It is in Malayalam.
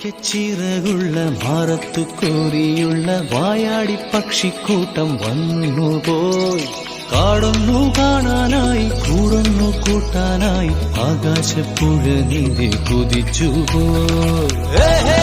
ചിറകുള്ള മാറത്തു കോരിയുള്ള വായാടി പക്ഷിക്കൂട്ടം വന്നുപോയി. കാടൊന്നു കാണാനായി കൂടൊന്നു കൂട്ടാനായി ആകാശപ്പുഴ നീന്തി കുതിച്ചുപോയി.